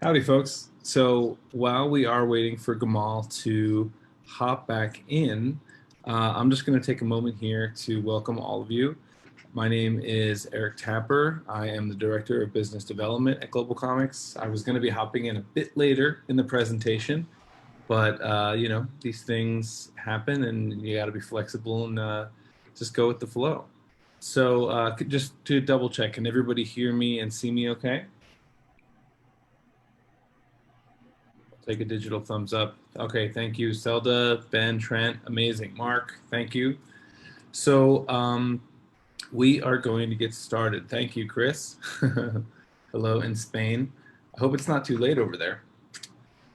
Howdy, folks. So while we are waiting for Gamal to hop back in, I'm just going to take a moment here to welcome all of you. My name is Eric Tapper. I am the Director of Business Development at GlobalComix. I was going to be hopping in a bit later in the presentation, but these things happen and you got to be flexible and just go with the flow. So just to double check, can everybody hear me and see me okay? Take a digital thumbs up. Okay, thank you. Zelda, Ben, Trent, amazing. Mark, thank you. So we are going to get started. Thank you, Chris. Hello in Spain. I hope it's not too late over there.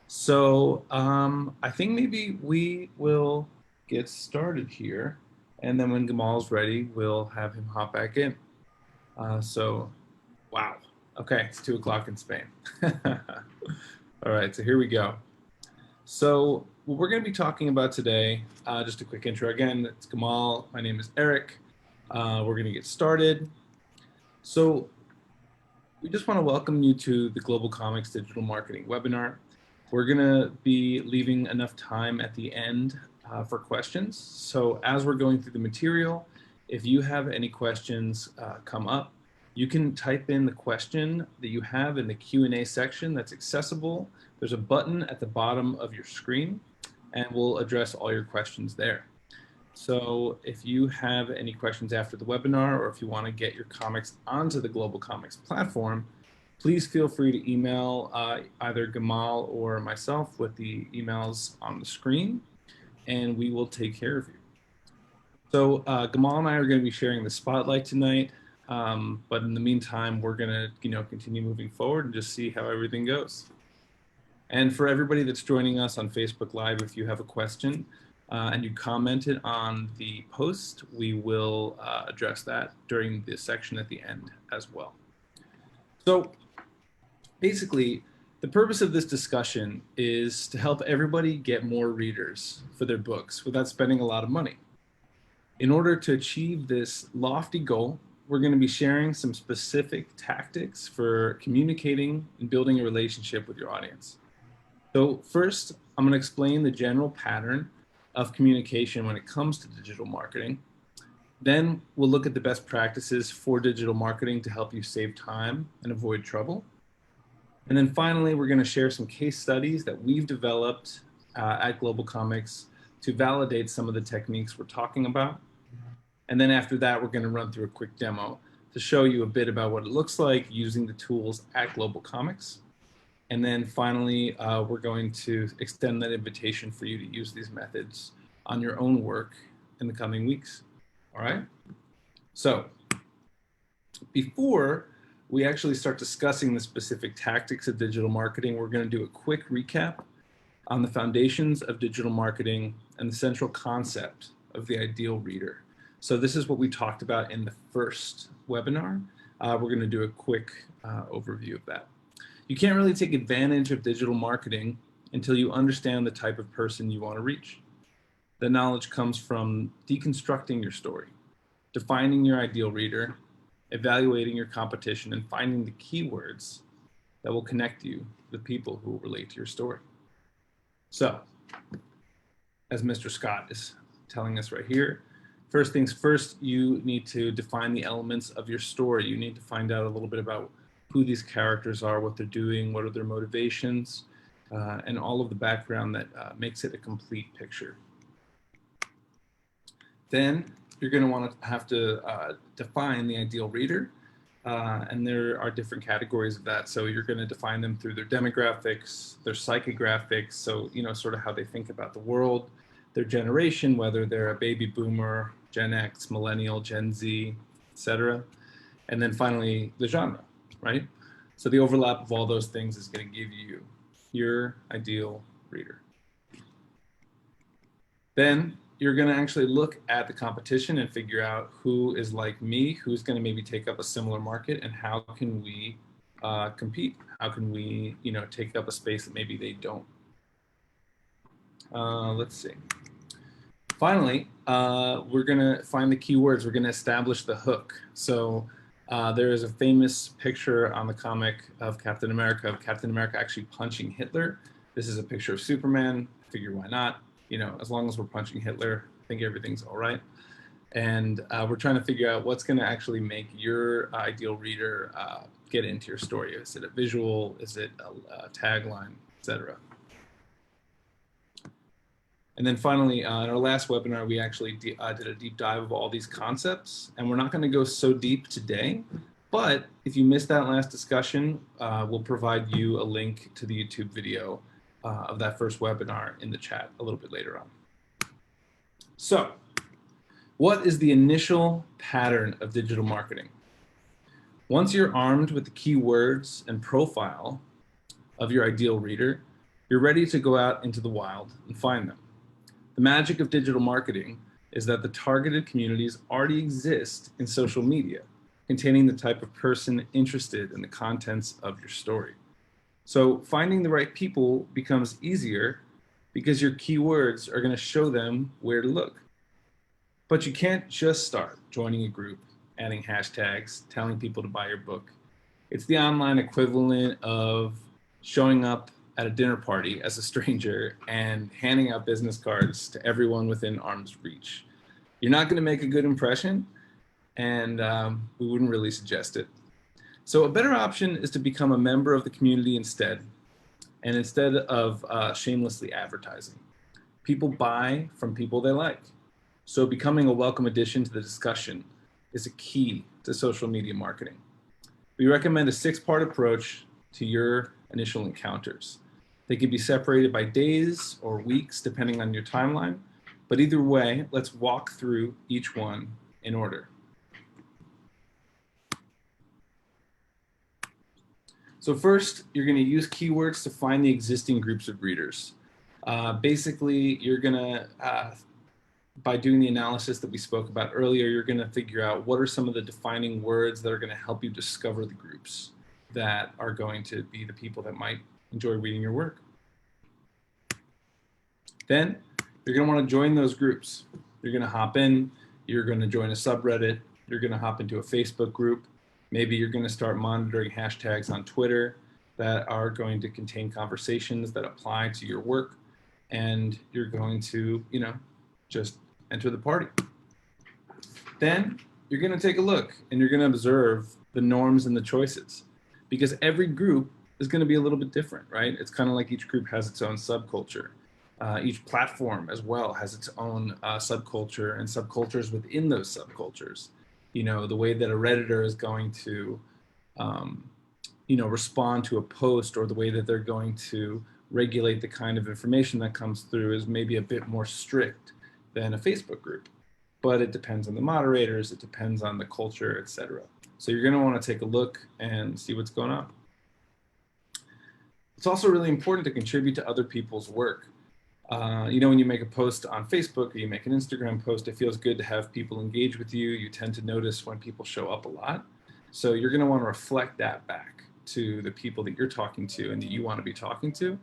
So I think maybe we will get started here. And then when Gamal's ready, we'll have him hop back in. Wow. Okay, it's 2 o'clock in Spain. All right, so here we go. So what we're going to be talking about today, just a quick intro. Again, it's Gamal. My name is Eric. We're going to get started. So we just want to welcome you to the GlobalComix Digital Marketing webinar. We're going to be leaving enough time at the end for questions. So as we're going through the material, if you have any questions come up, you can type in the question that you have in the Q&A section that's accessible. There's a button at the bottom of your screen, and we'll address all your questions there. So if you have any questions after the webinar, or if you want to get your comics onto the GlobalComix platform, please feel free to email either Gamal or myself with the emails on the screen, and we will take care of you. So Gamal and I are going to be sharing the spotlight tonight. But in the meantime, we're going to, continue moving forward and just see how everything goes. And for everybody that's joining us on Facebook Live, if you have a question and you commented on the post, we will address that during the section at the end as well. So basically, the purpose of this discussion is to help everybody get more readers for their books without spending a lot of money. In order to achieve this lofty goal, we're going to be sharing some specific tactics for communicating and building a relationship with your audience. So first, I'm going to explain the general pattern of communication when it comes to digital marketing. Then we'll look at the best practices for digital marketing to help you save time and avoid trouble. And then finally, we're going to share some case studies that we've developed at GlobalComix to validate some of the techniques we're talking about. And then after that, we're going to run through a quick demo to show you a bit about what it looks like using the tools at GlobalComix. And then finally, we're going to extend that invitation for you to use these methods on your own work in the coming weeks. All right? So before we actually start discussing the specific tactics of digital marketing, we're going to do a quick recap on the foundations of digital marketing and the central concept of the ideal reader. So this is what we talked about in the first webinar. We're going to do a quick overview of that. You can't really take advantage of digital marketing until you understand the type of person you want to reach. The knowledge comes from deconstructing your story, defining your ideal reader, evaluating your competition, and finding the keywords that will connect you with people who will relate to your story. So, as Mr. Scott is telling us right here, first things first, you need to define the elements of your story. You need to find out a little bit about who these characters are, what they're doing, what are their motivations, and all of the background that makes it a complete picture. Then you're going to want to have to define the ideal reader, and there are different categories of that. So you're going to define them through their demographics, their psychographics, so sort of how they think about the world, their generation, whether they're a baby boomer, Gen X, millennial, Gen Z, etc. And then finally, the genre, right? So the overlap of all those things is going to give you your ideal reader. Then you're going to actually look at the competition and figure out who is like me, who's going to maybe take up a similar market, and how can we compete? How can we, take up a space that maybe they don't? Let's see. Finally, we're going to find the keywords. We're going to establish the hook. So There is a famous picture on the comic of Captain America actually punching Hitler. This is a picture of Superman. I figure why not? You know, as long as we're punching Hitler, I think everything's all right. And we're trying to figure out what's going to actually make your ideal reader get into your story. Is it a visual? Is it a tagline, etc.? And then finally, in our last webinar, we actually did a deep dive of all these concepts. And we're not going to go so deep today. But if you missed that last discussion, we'll provide you a link to the YouTube video of that first webinar in the chat a little bit later on. So, what is the initial pattern of digital marketing? Once you're armed with the keywords and profile of your ideal reader, you're ready to go out into the wild and find them. The magic of digital marketing is that the targeted communities already exist in social media, containing the type of person interested in the contents of your story. So finding the right people becomes easier because your keywords are going to show them where to look. But you can't just start joining a group, adding hashtags, telling people to buy your book. It's the online equivalent of showing up at a dinner party as a stranger and handing out business cards to everyone within arm's reach. You're not going to make a good impression, and we wouldn't really suggest it. So a better option is to become a member of the community instead, and instead of shamelessly advertising. People buy from people they like. So becoming a welcome addition to the discussion is a key to social media marketing. We recommend a 6-part approach to your initial encounters. They can be separated by days or weeks depending on your timeline, but either way, let's walk through each one in order. So first, you're going to use keywords to find the existing groups of readers. Basically, you're going to by doing the analysis that we spoke about earlier, you're going to figure out what are some of the defining words that are going to help you discover the groups that are going to be the people that might enjoy reading your work. Then you're going to want to join those groups. You're going to hop in, you're going to join a subreddit, you're going to hop into a Facebook group. Maybe you're going to start monitoring hashtags on Twitter that are going to contain conversations that apply to your work, and you're going to, just enter the party. Then you're going to take a look and you're going to observe the norms and the choices, because every group is going to be a little bit different, right? It's kind of like each group has its own subculture. Each platform as well has its own subculture and subcultures within those subcultures. The way that a Redditor is going to, respond to a post, or the way that they're going to regulate the kind of information that comes through is maybe a bit more strict than a Facebook group. But it depends on the moderators, it depends on the culture, etc. So you're going to want to take a look and see what's going on. It's also really important to contribute to other people's work. When you make a post on Facebook or you make an Instagram post, it feels good to have people engage with you. You tend to notice when people show up a lot. So you're going to want to reflect that back to the people that you're talking to and that you want to be talking to,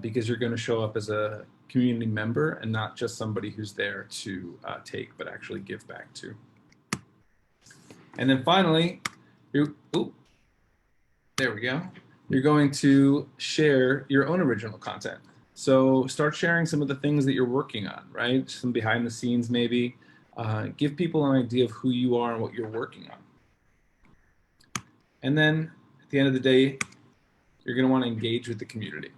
because you're going to show up as a community member and not just somebody who's there to take, but actually give back to. And then finally, there we go. You're going to share your own original content. So start sharing some of the things that you're working on, right? Some behind the scenes maybe. Give people an idea of who you are and what you're working on. And then at the end of the day, you're going to want to engage with the community.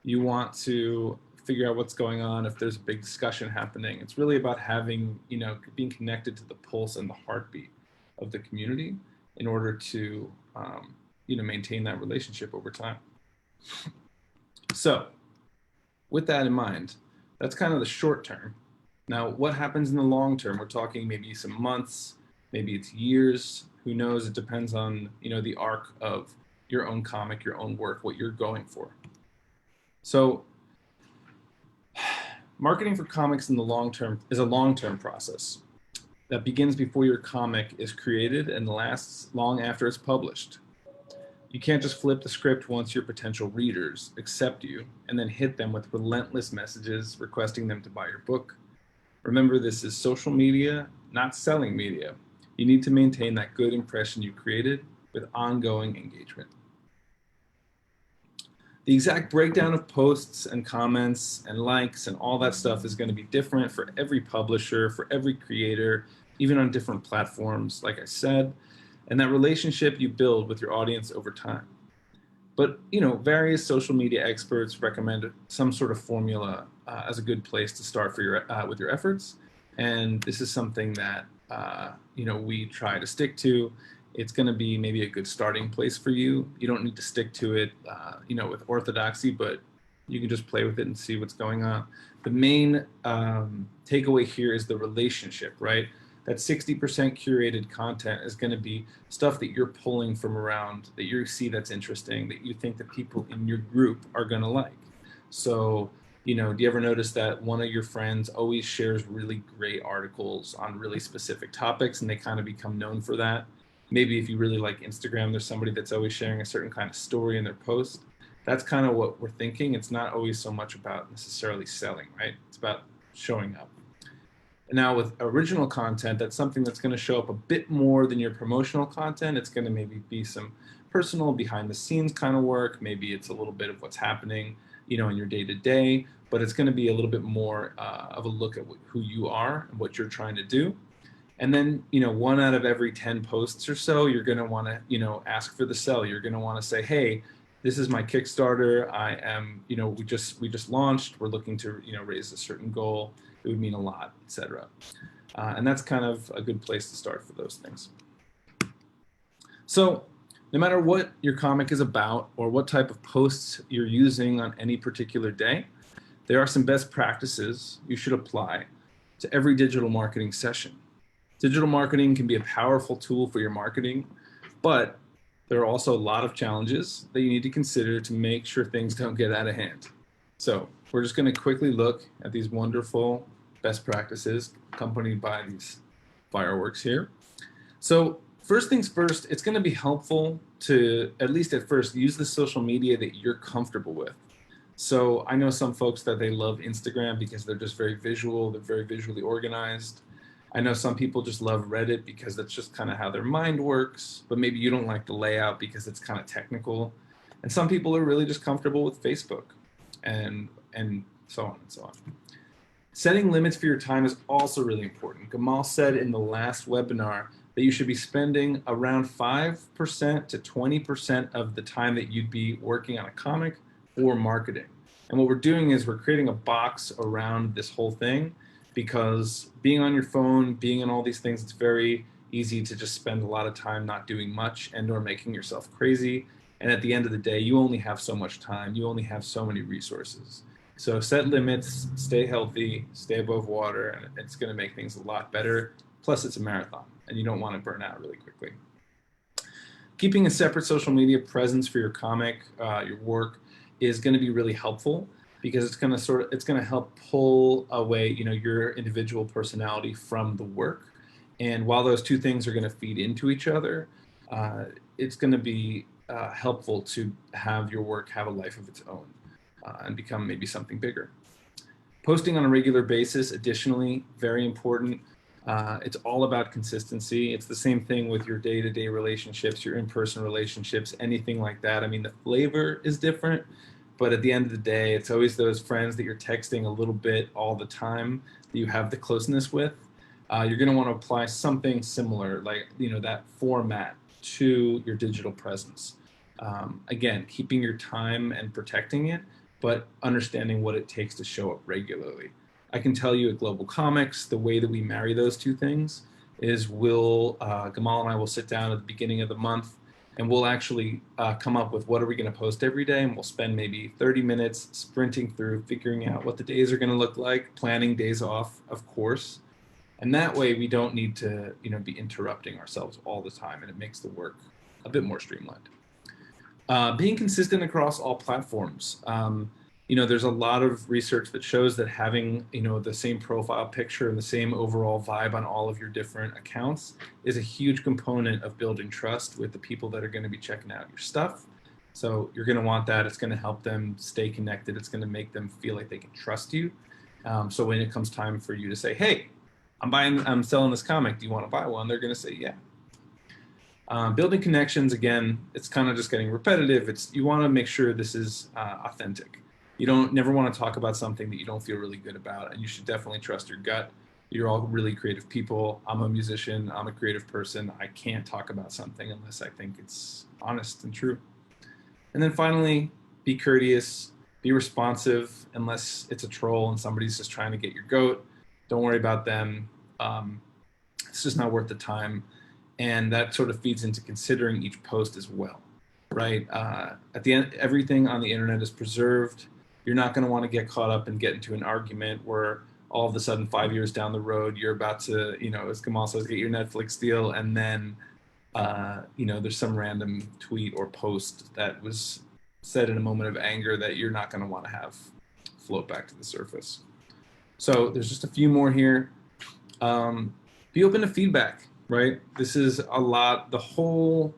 You want to figure out what's going on, if there's a big discussion happening. It's really about having, being connected to the pulse and the heartbeat of the community in order to, maintain that relationship over time. So with that in mind, that's kind of the short term. Now, what happens in the long term? We're talking maybe some months, maybe it's years, who knows? It depends on, the arc of your own comic, your own work, what you're going for. So marketing for comics in the long term is a long-term process that begins before your comic is created and lasts long after it's published. You can't just flip the script once your potential readers accept you and then hit them with relentless messages requesting them to buy your book. Remember, this is social media, not selling media. You need to maintain that good impression you created with ongoing engagement. The exact breakdown of posts and comments and likes and all that stuff is going to be different for every publisher, for every creator, even on different platforms, like I said, and that relationship you build with your audience over time. But various social media experts recommend some sort of formula as a good place to start for your with your efforts, and this is something that we try to stick to. It's going to be maybe a good starting place for you. You don't need to stick to it, with orthodoxy, but you can just play with it and see what's going on. The main takeaway here is the relationship, right? That 60% curated content is going to be stuff that you're pulling from around, that you see that's interesting, that you think that people in your group are going to like. So, do you ever notice that one of your friends always shares really great articles on really specific topics and they kind of become known for that? Maybe if you really like Instagram, there's somebody that's always sharing a certain kind of story in their post. That's kind of what we're thinking. It's not always so much about necessarily selling, right? It's about showing up. And now with original content, that's something that's going to show up a bit more than your promotional content. It's going to maybe be some personal behind the scenes kind of work. Maybe it's a little bit of what's happening, in your day to day, but it's going to be a little bit more of a look at who you are and what you're trying to do. And then, 1 out of every 10 posts or so, you're going to want to, ask for the sell. You're going to want to say, hey, this is my Kickstarter. I am, we just launched. We're looking to, raise a certain goal. It would mean a lot, etc. And that's kind of a good place to start for those things. So no matter what your comic is about or what type of posts you're using on any particular day, there are some best practices you should apply to every digital marketing session. Digital marketing can be a powerful tool for your marketing, but there are also a lot of challenges that you need to consider to make sure things don't get out of hand. So we're just going to quickly look at these wonderful best practices accompanied by these fireworks here. So first things first, it's going to be helpful to, at least at first, use the social media that you're comfortable with. So I know some folks that they love Instagram because they're just very visual, they're very visually organized. I know some people just love Reddit because that's just kind of how their mind works, but maybe you don't like the layout because it's kind of technical. And some people are really just comfortable with Facebook and so on and so on. Setting limits for your time is also really important. Gamal said in the last webinar that you should be spending around 5% to 20% of the time that you'd be working on a comic or marketing. And what we're doing is we're creating a box around this whole thing, because being on your phone, being in all these things, it's very easy to just spend a lot of time not doing much and or making yourself crazy. And at the end of the day, you only have so much time. You only have so many resources. So set limits, stay healthy, stay above water, and it's going to make things a lot better. Plus, it's a marathon, and you don't want to burn out really quickly. Keeping a separate social media presence for your comic, your work, is going to be really helpful, because it's going to help pull away, your individual personality from the work. And while those two things are going to feed into each other, it's going to be helpful to have your work have a life of its own and become maybe something bigger. Posting on a regular basis, additionally, very important. It's all about consistency. It's the same thing with your day-to-day relationships, your in-person relationships, anything like that. I mean, the flavor is different, but at the end of the day, it's always those friends that you're texting a little bit all the time that you have the closeness with. You're going to want to apply something similar, like that format, to your digital presence. Again, keeping your time and protecting it, but understanding what it takes to show up regularly. I can tell you at GlobalComix, the way that we marry those two things is Gamal and I will sit down at the beginning of the month, and we'll actually come up with what are we going to post every day, and we'll spend maybe 30 minutes sprinting through, figuring out what the days are going to look like, planning days off, of course. And that way we don't need to be interrupting ourselves all the time, and it makes the work a bit more streamlined. Being consistent across all platforms. There's a lot of research that shows that having, the same profile picture and the same overall vibe on all of your different accounts is a huge component of building trust with the people that are going to be checking out your stuff. So you're going to want that. It's going to help them stay connected. It's going to make them feel like they can trust you. So when it comes time for you to say, hey, I'm selling this comic. Do you want to buy one? They're going to say, yeah. Building connections, again, it's kind of just getting repetitive. You want to make sure this is authentic. You don't never want to talk about something that you don't feel really good about, and you should definitely trust your gut. You're all really creative people. I'm a musician. I'm a creative person. I can't talk about something unless I think it's honest and true. And then finally, be courteous, be responsive, unless it's a troll and somebody's just trying to get your goat. Don't worry about them. It's just not worth the time. And that sort of feeds into considering each post as well, right? At the end, everything on the internet is preserved. You're not going to want to get caught up and get into an argument where all of a sudden 5 years down the road, you're about to, as Kamal says, get your Netflix deal, and then, there's some random tweet or post that was said in a moment of anger that you're not going to want to have float back to the surface. So there's just a few more here. Be open to feedback. Right? This is a lot, the whole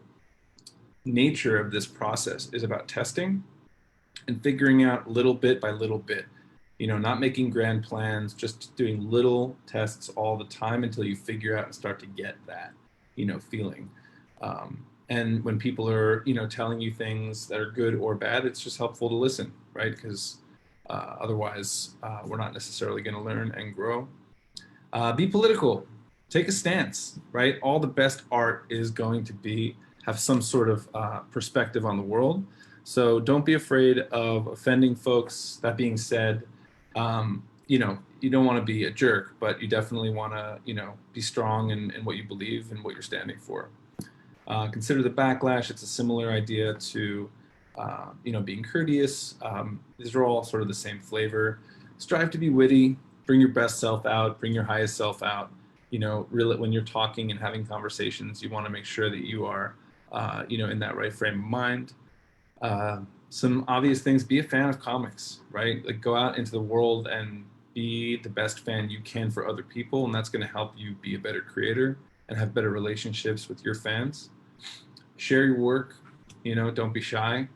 nature of this process is about testing and figuring out little bit by little bit, not making grand plans, just doing little tests all the time until you figure out and start to get that, feeling. And when people are, telling you things that are good or bad, it's just helpful to listen, right? Because otherwise we're not necessarily going to learn and grow. Be political. Take a stance, right? All the best art is going to have some sort of perspective on the world. So don't be afraid of offending folks. That being said, you don't want to be a jerk, but you definitely want to, be strong in what you believe and what you're standing for. Consider the backlash. It's a similar idea to, being courteous. These are all sort of the same flavor. Strive to be witty. Bring your best self out. Bring your highest self out. Really, when you're talking and having conversations, you want to make sure that you are, in that right frame of mind. Some obvious things: be a fan of comics, right? Like, go out into the world and be the best fan you can for other people, and that's going to help you be a better creator and have better relationships with your fans. Share your work. Don't be shy.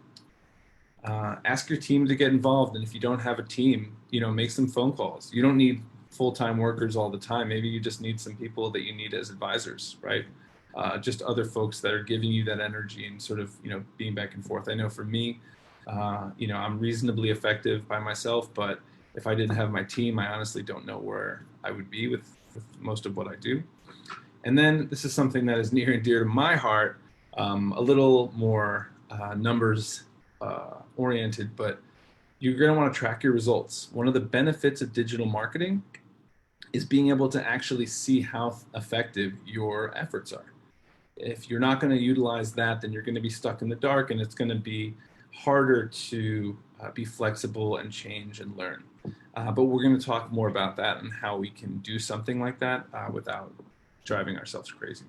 Ask your team to get involved, and if you don't have a team, make some phone calls. You don't need full-time workers all the time. Maybe you just need some people that you need as advisors, right? Just other folks that are giving you that energy and sort of, being back and forth. I know for me, I'm reasonably effective by myself, but if I didn't have my team, I honestly don't know where I would be with most of what I do. And then this is something that is near and dear to my heart, a little more numbers oriented, but you're going to want to track your results. One of the benefits of digital marketing is being able to actually see how effective your efforts are. If you're not going to utilize that, then you're going to be stuck in the dark, and it's going to be harder to be flexible and change and learn. But we're going to talk more about that and how we can do something like that without driving ourselves crazy.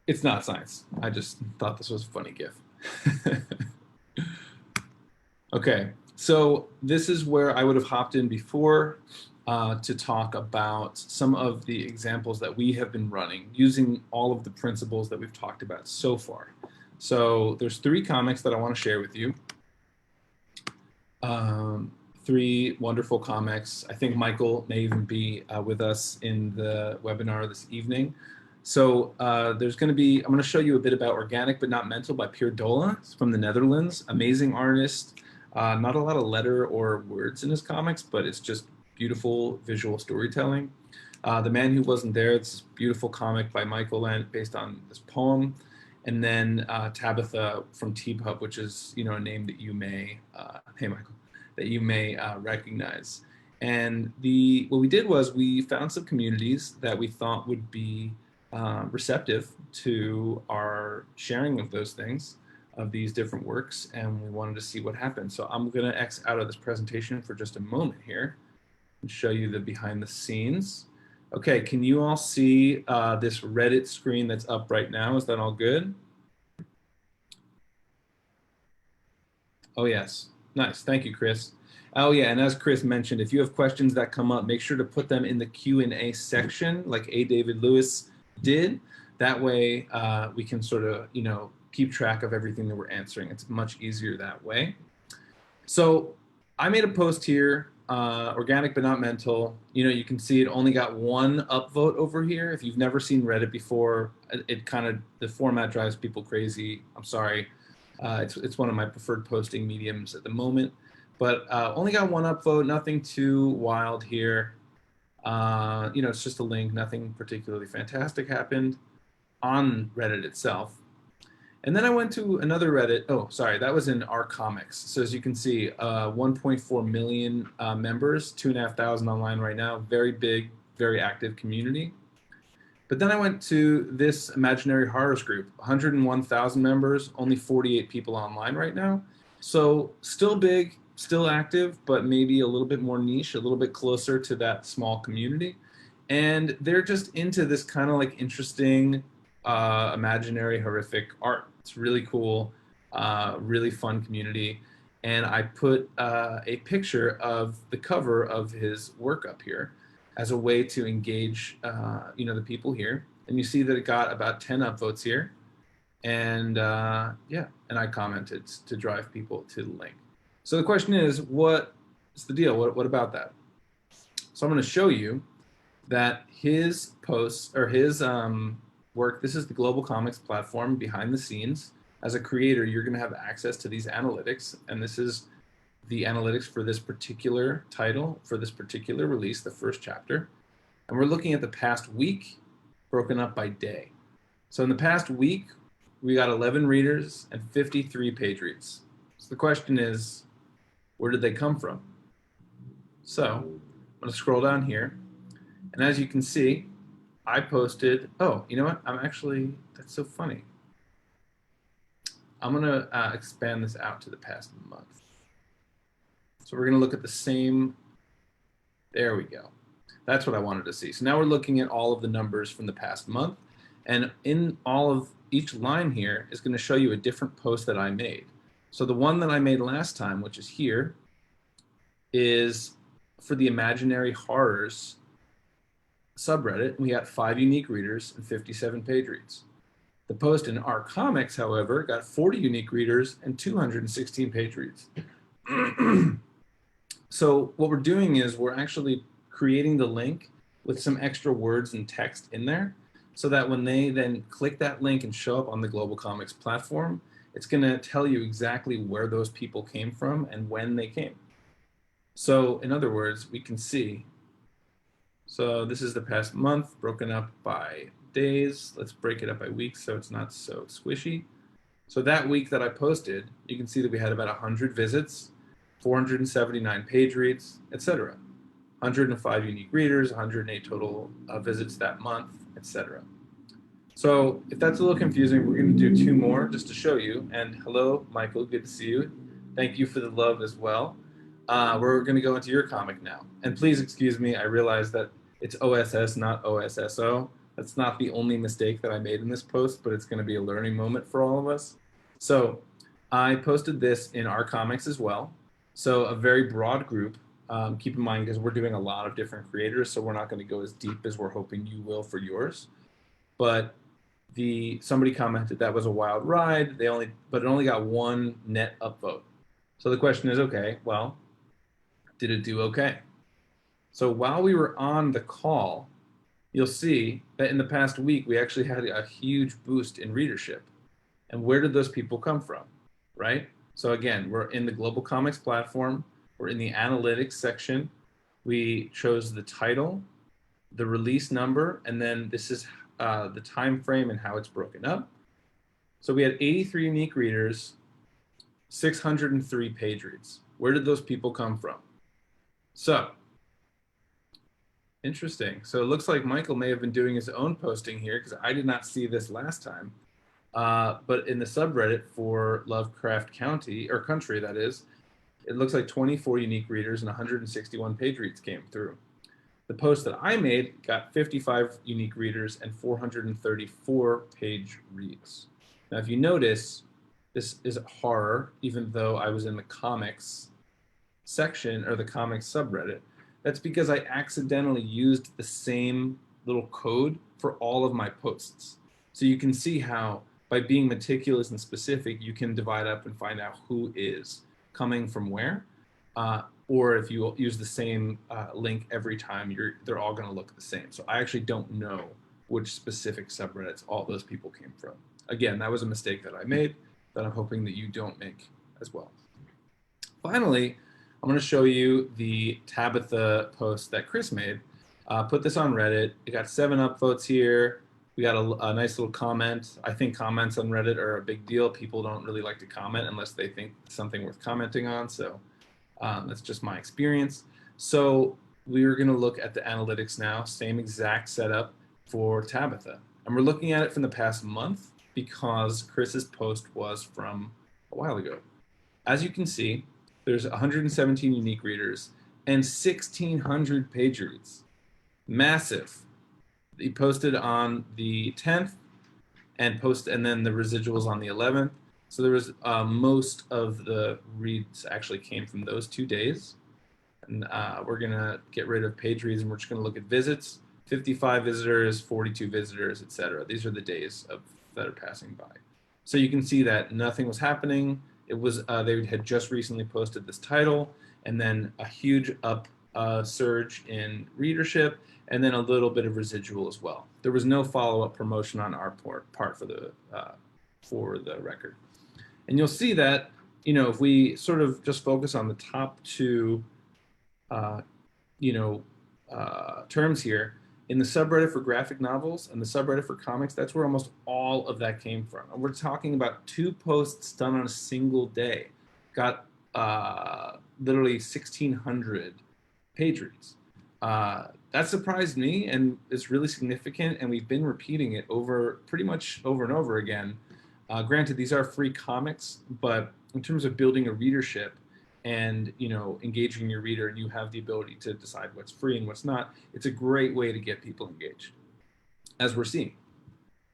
It's not science. I just thought this was a funny GIF. Okay, so this is where I would have hopped in before to talk about some of the examples that we have been running using all of the principles that we've talked about so far. So there's 3 comics that I want to share with you. 3 wonderful comics. I think Michael may even be with us in the webinar this evening. So I'm going to show you a bit about Organic But Not Mental by Pierre Dola. It's from the Netherlands. Amazing artist. Not a lot of letter or words in his comics, but it's just beautiful visual storytelling. The Man Who Wasn't There, it's this beautiful comic by Michael based on this poem. And then Tabitha from TeePub, which is a name that you may, hey Michael, that you may recognize. And what we did was we found some communities that we thought would be receptive to our sharing of those things, of these different works, and we wanted to see what happened. So I'm going to X out of this presentation for just a moment here and show you the behind the scenes. Okay, can you all see this Reddit screen that's up right now? Is that all good? Oh yes, nice, thank you, Chris. Oh yeah, and as Chris mentioned, if you have questions that come up, make sure to put them in the Q&A section like A. David Lewis did. That way we can sort of, keep track of everything that we're answering. It's much easier that way. So I made a post here organic but not mental. You know, you can see it only got one upvote over here. If you've never seen Reddit before, it kind of, the format drives people crazy. I'm sorry. It's one of my preferred posting mediums at the moment, but only got one upvote, nothing too wild here. You know, it's just a link, nothing particularly fantastic happened on Reddit itself. And then I went to another Reddit. Oh, sorry, that was in our comics. So as you can see, 1.4 million members, 2,500 online right now. Very big, very active community. But then I went to this Imaginary Horrors group, 101,000 members, only 48 people online right now. So still big, still active, but maybe a little bit more niche, a little bit closer to that small community. And they're just into this kind of like interesting, imaginary, horrific art. It's really cool, really fun community. And I put a picture of the cover of his work up here as a way to engage, you know, the people here. And you see that it got about 10 upvotes here. And yeah, and I commented to drive people to the link. So the question is, what's the deal? What about that? So I'm going to show you that his posts or his work, this is the GlobalComix platform behind the scenes. As a creator, you're going to have access to these analytics, and this is the analytics for this particular title, for this particular release, the first chapter. And we're looking at the past week broken up by day. So in the past week, we got 11 readers and 53 page reads. So the question is, where did they come from? So I'm going to scroll down here. And as you can see, I posted, oh, you know what? That's so funny. I'm going to expand this out to the past month. So we're going to look at the same, there we go. That's what I wanted to see. So now we're looking at all of the numbers from the past month. And in all of each line here is going to show you a different post that I made. So the one that I made last time, which is here, is for the Imaginary Horrors subreddit. We got 5 unique readers and 57 page reads. The post in our comics, however, got 40 unique readers and 216 page reads. So what we're doing is we're actually creating the link with some extra words and text in there so that when they then click that link and show up on the GlobalComix platform, it's going to tell you exactly where those people came from and when they came. So in other words, we can see, so this is the past month broken up by days. Let's break it up by weeks so it's not so squishy. So that week that I posted, you can see that we had about 100 visits, 479 page reads, etc. 105 unique readers, 108 total visits that month, etc. So if that's a little confusing, we're going to do 2 more just to show you. And hello, Michael, good to see you. Thank you for the love as well. We're going to go into your comic now. And please excuse me, I realize that it's OSS, not OSSO. That's not the only mistake that I made in this post, but it's going to be a learning moment for all of us. So I posted this in our comics as well. So a very broad group. Keep in mind, because we're doing a lot of different creators, so we're not going to go as deep as we're hoping you will for yours. But somebody commented that was a wild ride. But it only got 1 net upvote. So the question is, okay, well, did it do okay? So while we were on the call, you'll see that in the past week, we actually had a huge boost in readership. And where did those people come from, right? So again, we're in the GlobalComix platform. We're in the analytics section. We chose the title, the release number, and then this is the time frame and how it's broken up. So we had 83 unique readers, 603 page reads. Where did those people come from? So, interesting. So it looks like Michael may have been doing his own posting here because I did not see this last time. But in the subreddit for Lovecraft County, or country that is, it looks like 24 unique readers and 161 page reads came through. The post that I made got 55 unique readers and 434 page reads. Now, if you notice, this is horror, even though I was in the comics section or the comics subreddit. That's because I accidentally used the same little code for all of my posts. So you can see how by being meticulous and specific, you can divide up and find out who is coming from where. or if you use the same link every time, they're all going to look the same. So I actually don't know which specific subreddits all those people came from. Again, that was a mistake that I made that I'm hoping that you don't make as well. Finally, I'm going to show you the Tabitha post that Chris made. Put this on Reddit. It got 7 upvotes here. We got a nice little comment. I think comments on Reddit are a big deal. People don't really like to comment unless they think something worth commenting on. So that's just my experience. So we're going to look at the analytics now, same exact setup for Tabitha. And we're looking at it from the past month because Chris's post was from a while ago. As you can see, there's 117 unique readers and 1,600 page reads. Massive. He posted on the 10th and then the residuals on the 11th. So there was most of the reads actually came from those 2 days. And we're going to get rid of page reads and we're just going to look at visits. 55 visitors, 42 visitors, etc. These are the days that are passing by. So you can see that nothing was happening. It was they had just recently posted this title, and then a huge surge in readership, and then a little bit of residual as well. There was no follow-up promotion on our part for the record. And you'll see that, you know, if we sort of just focus on the top 2, terms here, in the subreddit for graphic novels and the subreddit for comics, that's where almost all of that came from. And we're talking about 2 posts done on a single day. Got literally 1,600 page reads. That surprised me and is really significant, and we've been repeating it pretty much over and over again. Granted, these are free comics, but in terms of building a readership and, you know, engaging your reader, and you have the ability to decide what's free and what's not, it's a great way to get people engaged, as we're seeing.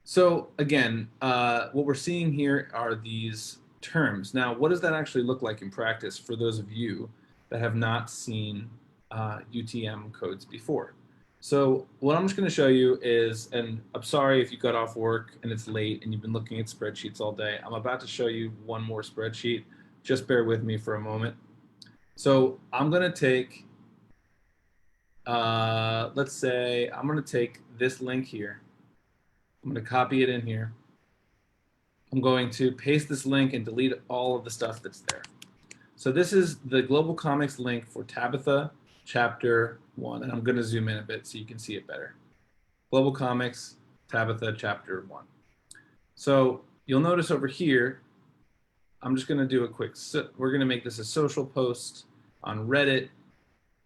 So again, what we're seeing here are these terms. Now, what does that actually look like in practice for those of you that have not seen UTM codes before? So what I'm just going to show you is, and I'm sorry if you got off work and it's late and you've been looking at spreadsheets all day. I'm about to show you one more spreadsheet. Just bear with me for a moment. So I'm going to take, let's say, I'm going to take this link here. I'm going to copy it in here. I'm going to paste this link and delete all of the stuff that's there. So this is the GlobalComix link for Tabitha Chapter 1. And I'm going to zoom in a bit so you can see it better. GlobalComix, Tabitha Chapter 1. So you'll notice over here, I'm just going to do a quick, we're going to make this a social post on Reddit.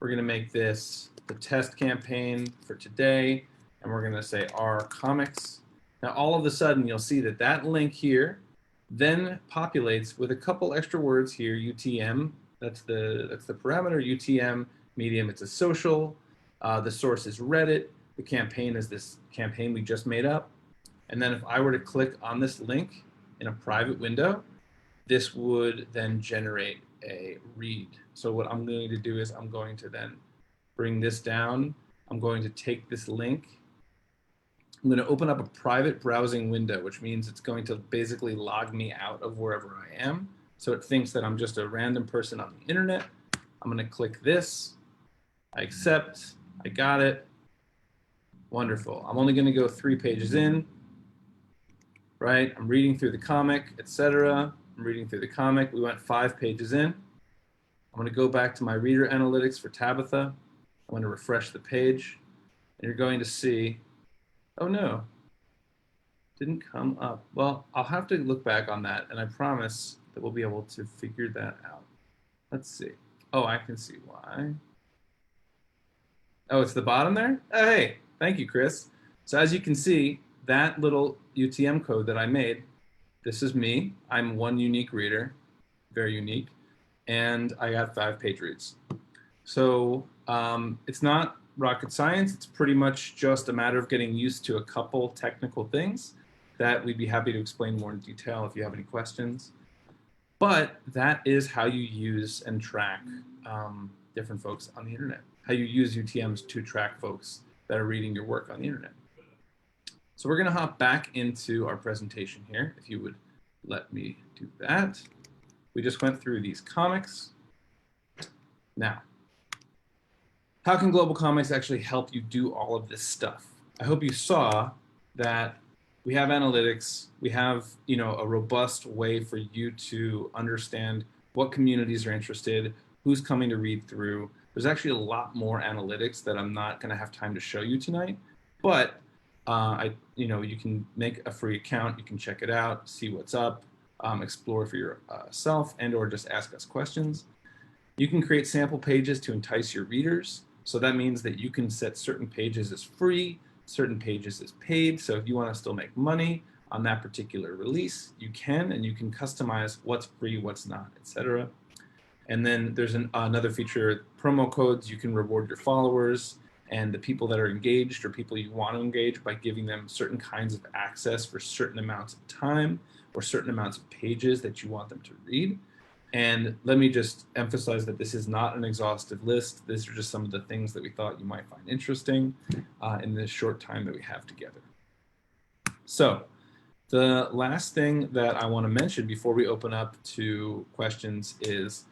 We're going to make this the test campaign for today, and we're going to say our comics. Now, all of a sudden, you'll see that that link here then populates with a couple extra words here, UTM. That's the parameter, UTM, medium, it's a social. The source is Reddit. The campaign is this campaign we just made up. And then if I were to click on this link in a private window, this would then generate a read. So what I'm going to do is I'm going to then bring this down. I'm going to take this link. I'm going to open up a private browsing window, which means it's going to basically log me out of wherever I am. So it thinks that I'm just a random person on the internet. I'm going to click this. I accept. I got it. Wonderful. I'm only going to go 3 pages in. Right? I'm reading through the comic, etc. I'm reading through the comic. We went 5 pages in. I'm going to go back to my reader analytics for Tabitha. I'm going to refresh the page. And you're going to see, oh no, didn't come up. Well, I'll have to look back on that, and I promise that we'll be able to figure that out. Let's see. Oh, I can see why. Oh, it's the bottom there? Oh, hey, thank you, Chris. So as you can see, that little UTM code that I made, this is me. I'm one unique reader, very unique, and I got 5 page reads. So it's not rocket science. It's pretty much just a matter of getting used to a couple technical things that we'd be happy to explain more in detail if you have any questions. But that is how you use and track different folks on the internet, how you use UTMs to track folks that are reading your work on the internet. So we're going to hop back into our presentation here, if you would let me do that. We just went through these comics. Now, how can GlobalComix actually help you do all of this stuff? I hope you saw that we have analytics, we have a robust way for you to understand what communities are interested, who's coming to read through. There's actually a lot more analytics that I'm not going to have time to show you tonight, but you can make a free account, you can check it out, see what's up, explore for yourself, and/or just ask us questions. You can create sample pages to entice your readers. So that means that you can set certain pages as free, certain pages as paid. So if you want to still make money on that particular release, you can, and you can customize what's free, what's not, etc. And then there's another feature, promo codes. You can reward your followers and the people that are engaged or people you want to engage by giving them certain kinds of access for certain amounts of time or certain amounts of pages that you want them to read. And let me just emphasize that this is not an exhaustive list. These are just some of the things that we thought you might find interesting in this short time that we have together. So the last thing that I want to mention before we open up to questions is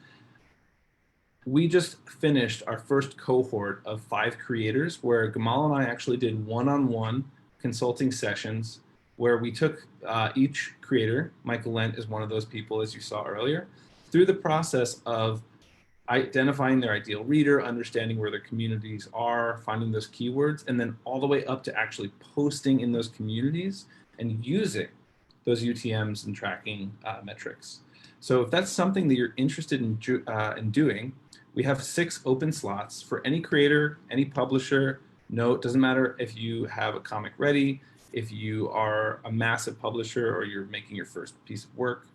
we just finished our first cohort of 5 creators where Gamal and I actually did one-on-one consulting sessions where we took each creator, Michael Lent is one of those people as you saw earlier, through the process of identifying their ideal reader, understanding where their communities are, finding those keywords, and then all the way up to actually posting in those communities and using those UTMs and tracking metrics. So if that's something that you're interested in doing, we have 6 open slots for any creator, any publisher. No, it doesn't matter if you have a comic ready, if you are a massive publisher or you're making your first piece of work.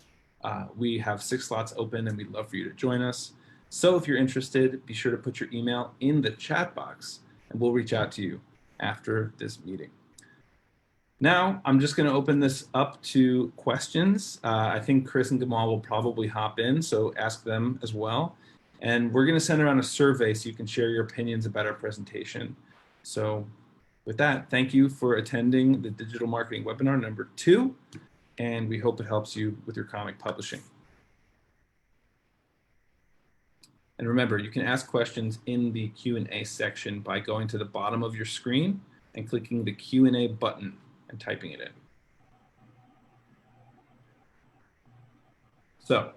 We have 6 slots open and we'd love for you to join us. So if you're interested, be sure to put your email in the chat box and we'll reach out to you after this meeting. Now, I'm just going to open this up to questions. I think Chris and Gamal will probably hop in, so ask them as well. And we're going to send around a survey so you can share your opinions about our presentation. So with that, thank you for attending the digital marketing webinar number 2. And we hope it helps you with your comic publishing. And remember, you can ask questions in the Q&A section by going to the bottom of your screen and clicking the Q&A button and typing it in. So,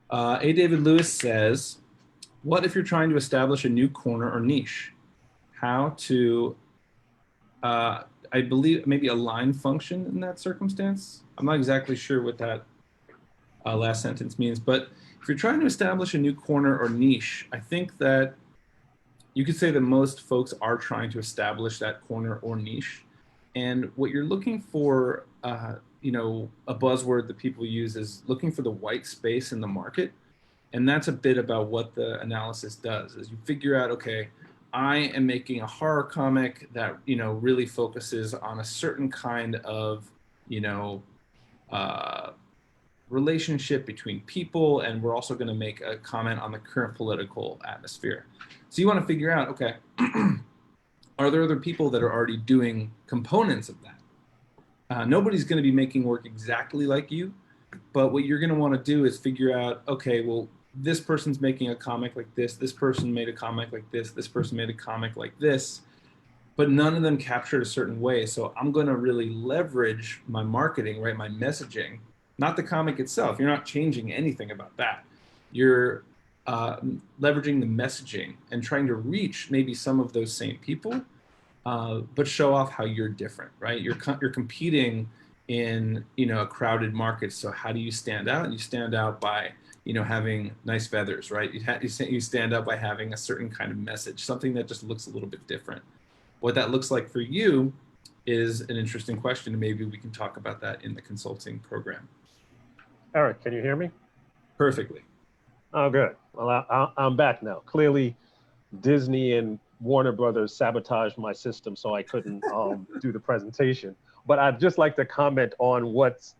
A. David Lewis says, what if you're trying to establish a new corner or niche? How to I believe maybe a line function in that circumstance. I'm not exactly sure what that last sentence means, but if you're trying to establish a new corner or niche, I think that you could say that most folks are trying to establish that corner or niche. And what you're looking for, a buzzword that people use is looking for the white space in the market. And that's a bit about what the analysis does, is you figure out, okay, I am making a horror comic that, really focuses on a certain kind of, relationship between people, and we're also going to make a comment on the current political atmosphere. So you want to figure out, okay, are there other people that are already doing components of that? Nobody's going to be making work exactly like you, but what you're going to want to do is figure out, okay, well, this person's making a comic like this person made a comic like this person made a comic like this, but none of them captured a certain way. So I'm going to really leverage my marketing, right? My messaging, not the comic itself. You're not changing anything about that. You're leveraging the messaging and trying to reach maybe some of those same people, but show off how you're different, right? You're competing in, a crowded market. So how do you stand out? And you stand out by, having nice feathers, right? You stand out by having a certain kind of message, something that just looks a little bit different. What that looks like for you is an interesting question, and maybe we can talk about that in the consulting program. Eric, can you hear me? Perfectly. Oh, good. Well, I'm back now. Clearly, Disney and Warner Brothers sabotaged my system, so I couldn't do the presentation. But I'd just like to comment on what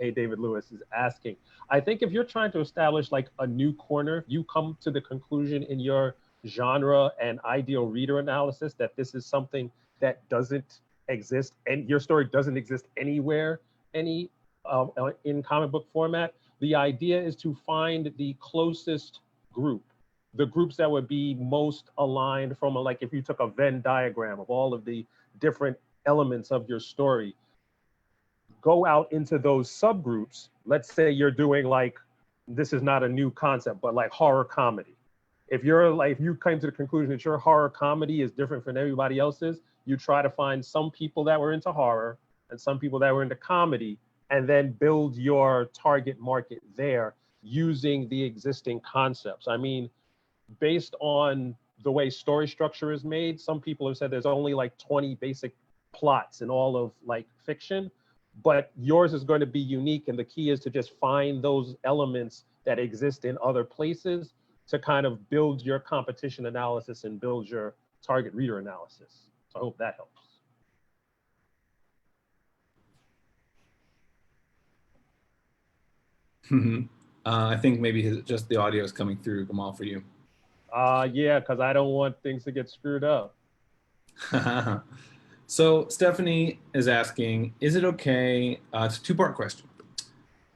A. David Lewis is asking. I think if you're trying to establish like a new corner, you come to the conclusion in your genre and ideal reader analysis that this is something that doesn't exist, and your story doesn't exist anywhere, in comic book format. The idea is to find the closest group, the groups that would be most aligned from like if you took a Venn diagram of all of the different elements of your story, go out into those subgroups. Let's say you're doing like, this is not a new concept, but like horror comedy. If you're like, if you came to the conclusion that your horror comedy is different from everybody else's, you try to find some people that were into horror and some people that were into comedy, and then build your target market there using the existing concepts. I mean, based on the way story structure is made, some people have said there's only like 20 basic plots in all of like fiction, but yours is going to be unique. And the key is to just find those elements that exist in other places to kind of build your competition analysis and build your target reader analysis. So I hope that helps. I think maybe just the audio is coming through, Gamal, for you. Yeah, because I don't want things to get screwed up. So Stephanie is asking, is it okay? It's a two-part question.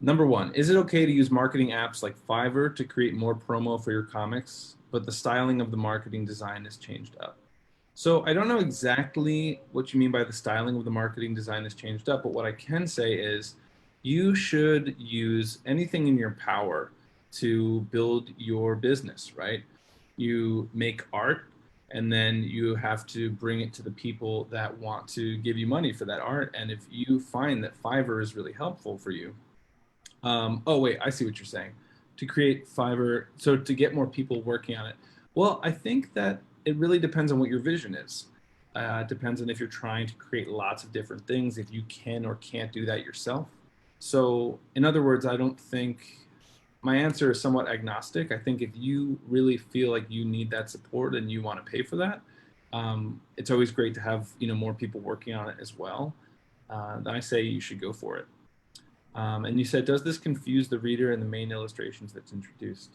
Number one, is it okay to use marketing apps like Fiverr to create more promo for your comics, but the styling of the marketing design is changed up? So I don't know exactly what you mean by the styling of the marketing design is changed up, but what I can say is you should use anything in your power to build your business, right? You make art, and then you have to bring it to the people that want to give you money for that art. And if you find that Fiverr is really helpful for you, oh wait, I see what you're saying. To create Fiverr, so to get more people working on it. Well, I think that it really depends on what your vision is. It depends on if you're trying to create lots of different things, if you can or can't do that yourself. So in other words, I don't think, my answer is somewhat agnostic. I think if you really feel like you need that support and you want to pay for that, it's always great to have more people working on it as well. Then I say you should go for it. And you said, does this confuse the reader in the main illustrations that's introduced?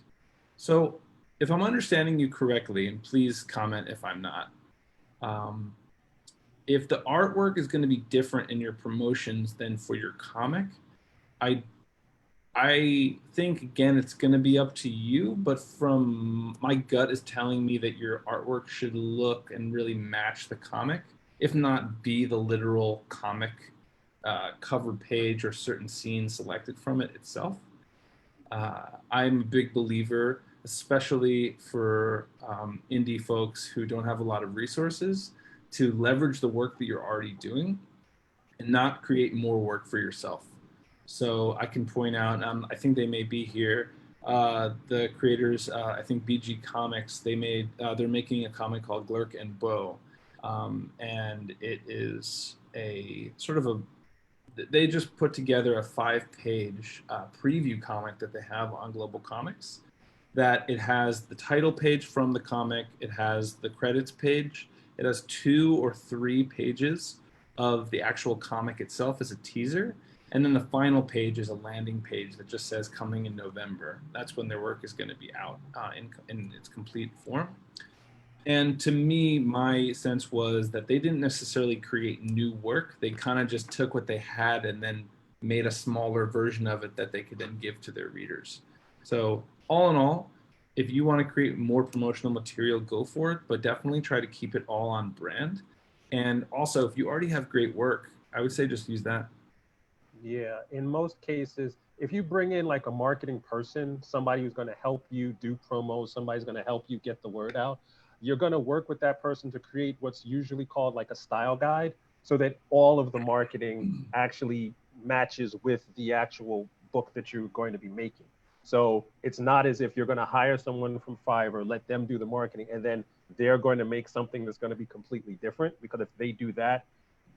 So if I'm understanding you correctly, and please comment if I'm not, if the artwork is going to be different in your promotions than for your comic, I think, again, it's going to be up to you, but from my gut is telling me that your artwork should look and really match the comic, if not be the literal comic cover page or certain scenes selected from it itself. I'm a big believer, especially for indie folks who don't have a lot of resources, to leverage the work that you're already doing and not create more work for yourself. So I can point out, I think they may be here, the creators, I think BG they're making a comic called Glurk and Bow. And it is a sort of they just put together a 5-page preview comic that they have on GlobalComix, that it has the title page from the comic, it has the credits page, it has 2 or 3 pages of the actual comic itself as a teaser, and then the final page is a landing page that just says coming in November. That's when their work is going to be out in its complete form. And to me, my sense was that they didn't necessarily create new work. They kind of just took what they had and then made a smaller version of it that they could then give to their readers. So all in all, if you want to create more promotional material, go for it, but definitely try to keep it all on brand. And also, if you already have great work, I would say just use that. Yeah, in most cases, if you bring in like a marketing person, somebody who's going to help you do promos, somebody's going to help you get the word out, you're going to work with that person to create what's usually called like a style guide, so that all of the marketing actually matches with the actual book that you're going to be making. So it's not as if you're going to hire someone from Fiverr, let them do the marketing, and then they're going to make something that's going to be completely different. Because if they do that,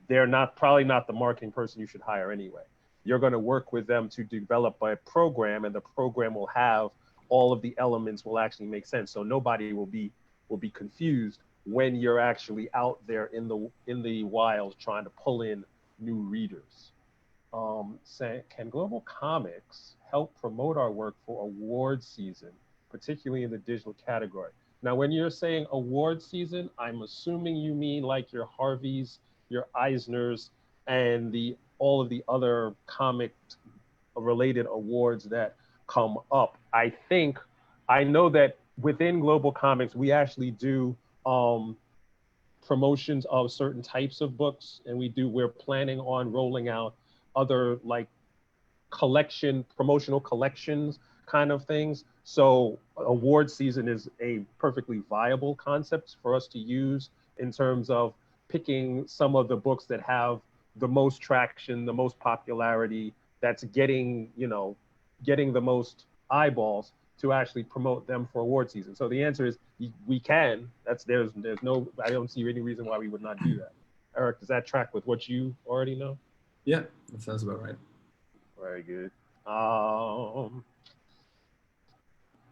they're probably not the marketing person you should hire anyway. You're going to work with them to develop a program, and the program will have all of the elements will actually make sense. So nobody will be confused when you're actually out there in the wild trying to pull in new readers. Can GlobalComix help promote our work for award season, particularly in the digital category? Now, when you're saying award season, I'm assuming you mean like your Harveys, your Eisners, and all of the other comic related awards that come up. I know that within GlobalComix, we actually do promotions of certain types of books, and we're planning on rolling out other like promotional collections kind of things. So award season is a perfectly viable concept for us to use in terms of picking some of the books that have the most traction, the most popularity, that's getting the most eyeballs to actually promote them for award season. So the answer is we can. There's no, I don't see any reason why we would not do that. Eric, does that track with what you already know? Yeah, that sounds about right. Very good.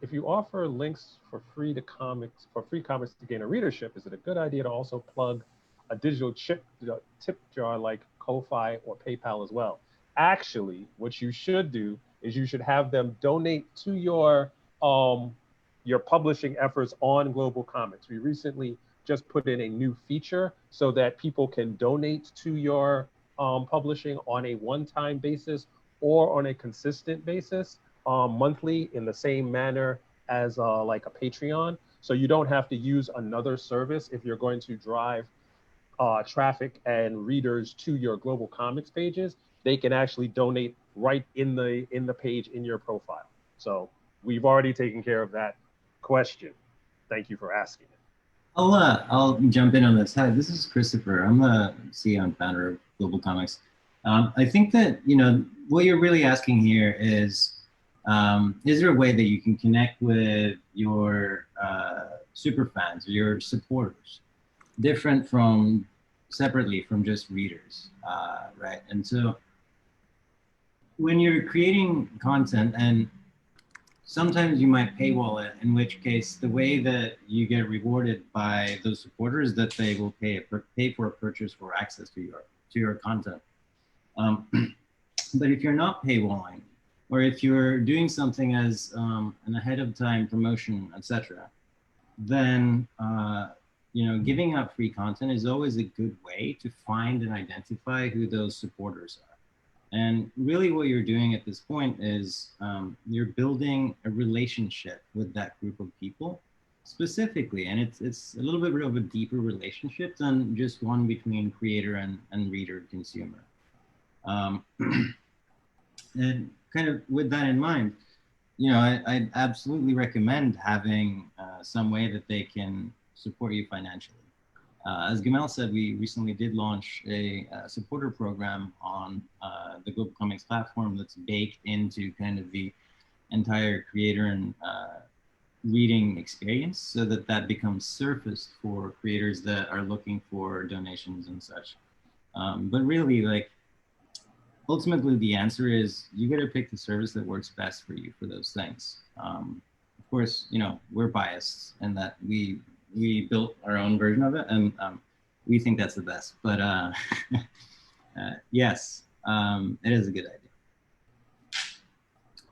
If you offer links for free comics to gain a readership, is it a good idea to also plug a digital tip jar like Ko-Fi or PayPal as well? Actually, what you should do is you should have them donate to your publishing efforts on GlobalComix. We recently just put in a new feature so that people can donate to your publishing on a one-time basis or on a consistent basis, monthly, in the same manner as like a Patreon. So you don't have to use another service if you're going to drive traffic and readers to your GlobalComix pages. They can actually donate right in the page in your profile. So we've already taken care of that question. Thank you for asking it. I'll jump in on this. Hi, this is Christopher. I'm the CEO and founder of GlobalComix. I think that, what you're really asking here is there a way that you can connect with your super fans or your supporters, different from separately from just readers, right? And so when you're creating content, and sometimes you might paywall it, in which case the way that you get rewarded by those supporters is that they will pay for a purchase for access to your content. But if you're not paywalling, or if you're doing something as an ahead of time promotion, etc., then giving out free content is always a good way to find and identify who those supporters are. And really what you're doing at this point is you're building a relationship with that group of people specifically. And it's a little bit of a deeper relationship than just one between creator and reader consumer. And kind of with that in mind, I absolutely recommend having some way that they can support you financially. As Gamal said, we recently did launch a supporter program on the GlobalComix platform that's baked into kind of the entire creator and reading experience, so that becomes surfaced for creators that are looking for donations and such. But really, ultimately, the answer is you got to pick the service that works best for you for those things. Of course, we're biased in that we built our own version of it, and we think that's the best. But yes, it is a good idea.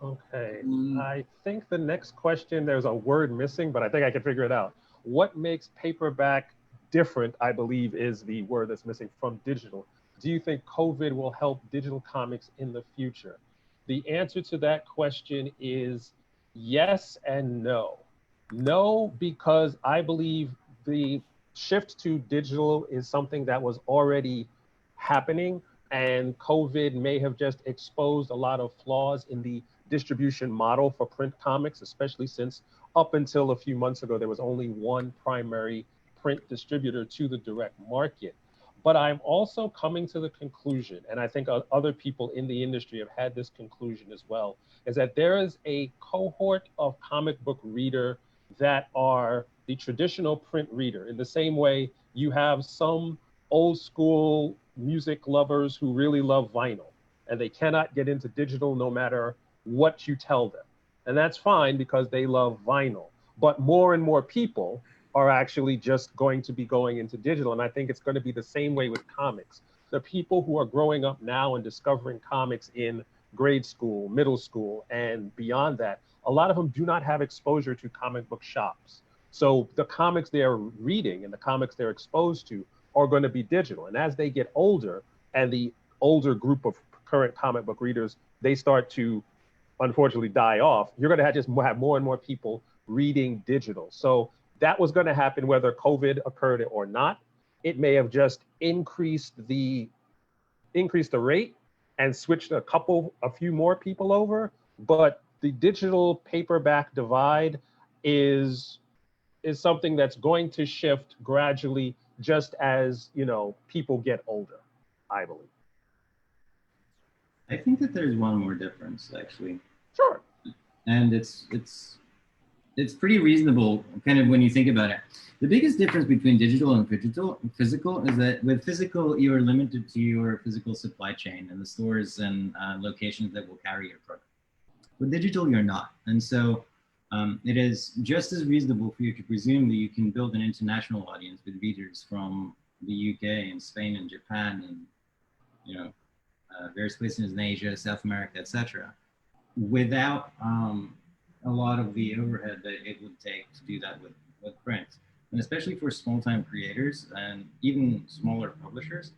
Okay, I think the next question, there's a word missing, but I think I can figure it out. What makes paperback different, I believe, is the word that's missing from digital. Do you think COVID will help digital comics in the future? The answer to that question is yes and no. No, because I believe the shift to digital is something that was already happening, and COVID may have just exposed a lot of flaws in the distribution model for print comics, especially since up until a few months ago, there was only one primary print distributor to the direct market. But I'm also coming to the conclusion, and I think other people in the industry have had this conclusion as well, is that there is a cohort of comic book reader that are the traditional print reader. In the same way, you have some old school music lovers who really love vinyl, and they cannot get into digital no matter what you tell them. And that's fine because they love vinyl. But more and more people are actually just going to be going into digital. And I think it's going to be the same way with comics. The people who are growing up now and discovering comics in grade school, middle school, and beyond that, a lot of them do not have exposure to comic book shops. So the comics they're reading and the comics they're exposed to are going to be digital. And as they get older, and the older group of current comic book readers, they start to unfortunately die off, you're going to just have more and more people reading digital. So that was going to happen whether COVID occurred or not. It may have just increased the rate and switched a few more people over, but the digital paperback divide is something that's going to shift gradually, just as, you know, people get older, I believe. I think that there's one more difference, actually. Sure. And it's pretty reasonable, kind of, when you think about it. The biggest difference between digital and physical is that with physical, you are limited to your physical supply chain and the stores and locations that will carry your product. With digital, you're not. And so it is just as reasonable for you to presume that you can build an international audience with readers from the UK and Spain and Japan and, you know, various places in Asia, South America, etc., without a lot of the overhead that it would take to do that with print. And especially for small-time creators and even smaller publishers,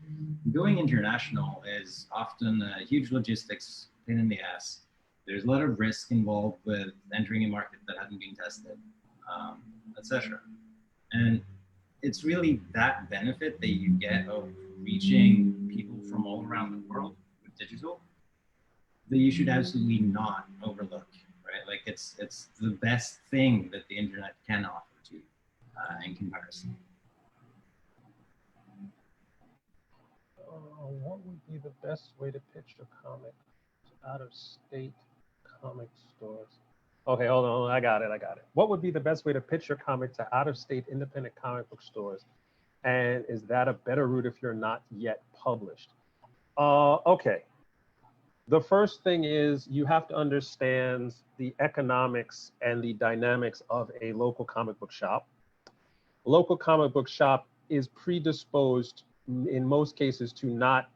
going international is often a huge logistics pain in the ass. There's a lot of risk involved with entering a market that hasn't been tested, etc. And it's really that benefit that you get of reaching people from all around the world with digital that you should absolutely not overlook, right? Like it's the best thing that the internet can offer to you in comparison. What would be the best way to pitch a comic to out-of-state comic stores? Okay, hold on, I got it. What would be the best way to pitch your comic to out-of-state independent comic book stores? And is that a better route if you're not yet published? Okay. The first thing is you have to understand the economics and the dynamics of a local comic book shop. A local comic book shop is predisposed in most cases to not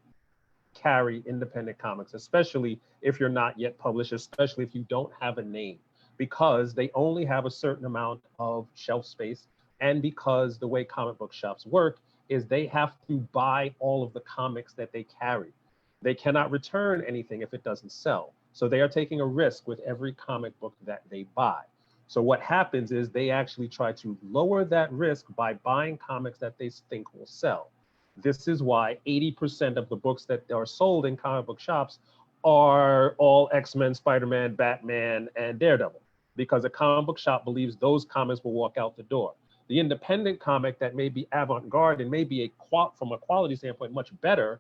carry independent comics, especially if you're not yet published, especially if you don't have a name, because they only have a certain amount of shelf space. And because the way comic book shops work is they have to buy all of the comics that they carry. They cannot return anything if it doesn't sell. So they are taking a risk with every comic book that they buy. So what happens is they actually try to lower that risk by buying comics that they think will sell. This is why 80% of the books that are sold in comic book shops are all X-Men, Spider-Man, Batman, and Daredevil, because a comic book shop believes those comics will walk out the door. The independent comic that may be avant-garde and may be from a quality standpoint much better,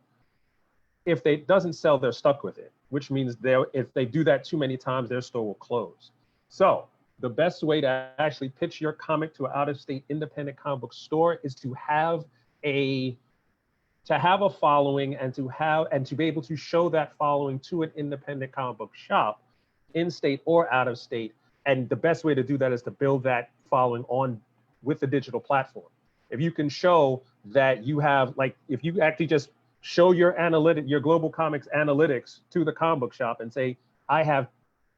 if it doesn't sell, they're stuck with it, which means if they do that too many times, their store will close. So the best way to actually pitch your comic to an out-of-state independent comic book store is to have a following and to be able to show that following to an independent comic book shop, in-state or out-of-state. And the best way to do that is to build that following with the digital platform. If you can show that you have, like, if you actually just show your GlobalComix analytics to the comic book shop and say, I have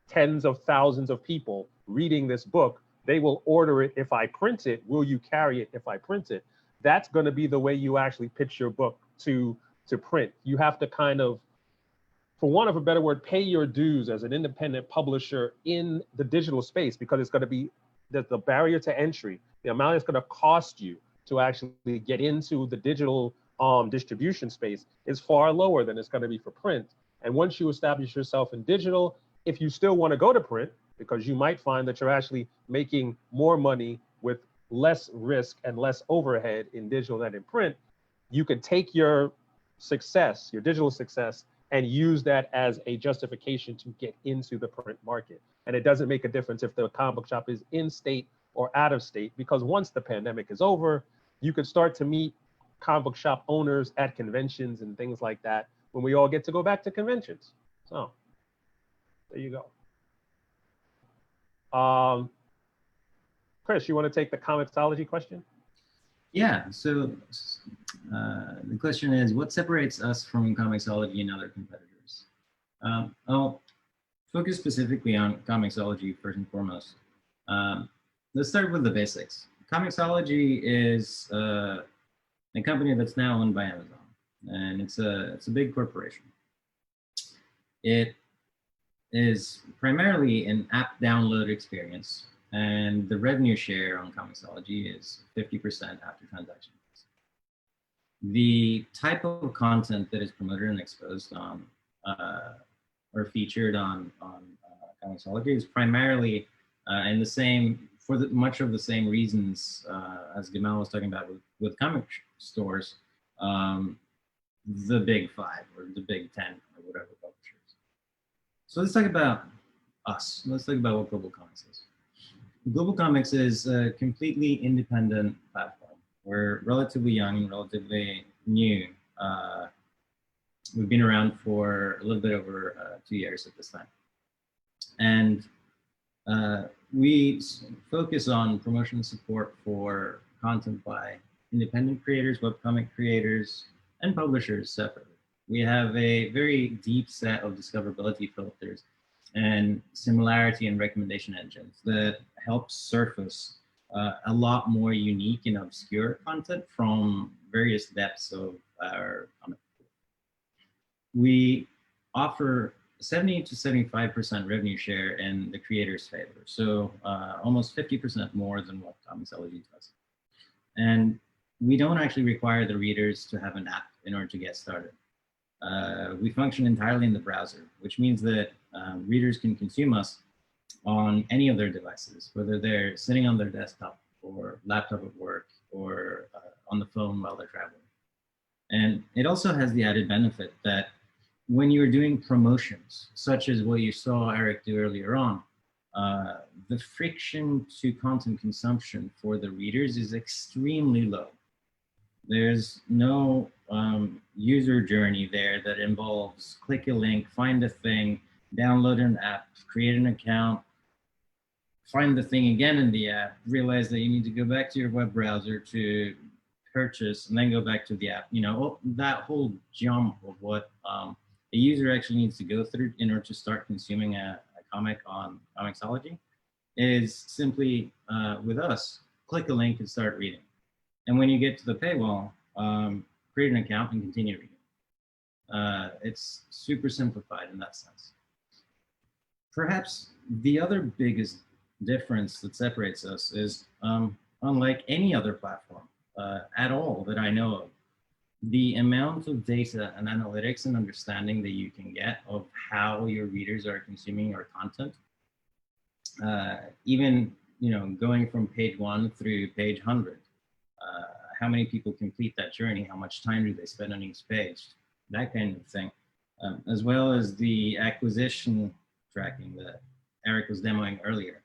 tens of thousands of people reading this book, they will order it if I print it, will you carry it if I print it? That's going to be the way you actually pitch your book to print. You have to kind of, for want of a better word, pay your dues as an independent publisher in the digital space, because it's going to be the barrier to entry, the amount it's going to cost you to actually get into the digital distribution space is far lower than it's going to be for print. And once you establish yourself in digital, if you still want to go to print, because you might find that you're actually making more money with less risk and less overhead in digital than in print, you could take your success, your digital success, and use that as a justification to get into the print market. And it doesn't make a difference if the comic book shop is in state or out of state, because once the pandemic is over, you could start to meet comic book shop owners at conventions and things like that when we all get to go back to conventions. So there you go. Chris, you want to take the comiXology question? Yeah, so the question is, what separates us from comiXology and other competitors? I'll focus specifically on comiXology first and foremost. Let's start with the basics. comiXology is a company that's now owned by Amazon, and it's a big corporation. It is primarily an app download experience, and the revenue share on Comixology is 50% after transaction. The type of content that is promoted and exposed on or featured on Comixology is primarily in the same, for much of the same reasons as Gamal was talking about with comic stores, the big five or the big 10 or whatever publishers. So let's talk about us. Let's talk about what GlobalComix is. GlobalComix is a completely independent platform. We're relatively young and relatively new. We've been around for a little bit over 2 years at this time. And we focus on promotion support for content by independent creators, webcomic creators, and publishers separately. We have a very deep set of discoverability filters and similarity and recommendation engines that help surface a lot more unique and obscure content from various depths of our comic pool. We offer 70 to 75% revenue share in the creator's favor. So almost 50% more than what Comixology does. And we don't actually require the readers to have an app in order to get started. We function entirely in the browser, which means that readers can consume us on any of their devices, whether they're sitting on their desktop or laptop at work or on the phone while they're traveling. And it also has the added benefit that when you're doing promotions, such as what you saw Eric do earlier on, the friction to content consumption for the readers is extremely low. There's no user journey there that involves click a link, find a thing, download an app, create an account, find the thing again in the app, realize that you need to go back to your web browser to purchase, and then go back to the app. You know, that whole jump of what a user actually needs to go through in order to start consuming a comic on Comixology is simply, with us, click a link and start reading. And when you get to the paywall, create an account and continue reading. It's super simplified in that sense. Perhaps the other biggest difference that separates us is, unlike any other platform at all that I know of, the amount of data and analytics and understanding that you can get of how your readers are consuming your content, even going from page 1 through page 100, how many people complete that journey, how much time do they spend on each page, that kind of thing, as well as the acquisition tracking that Eric was demoing earlier.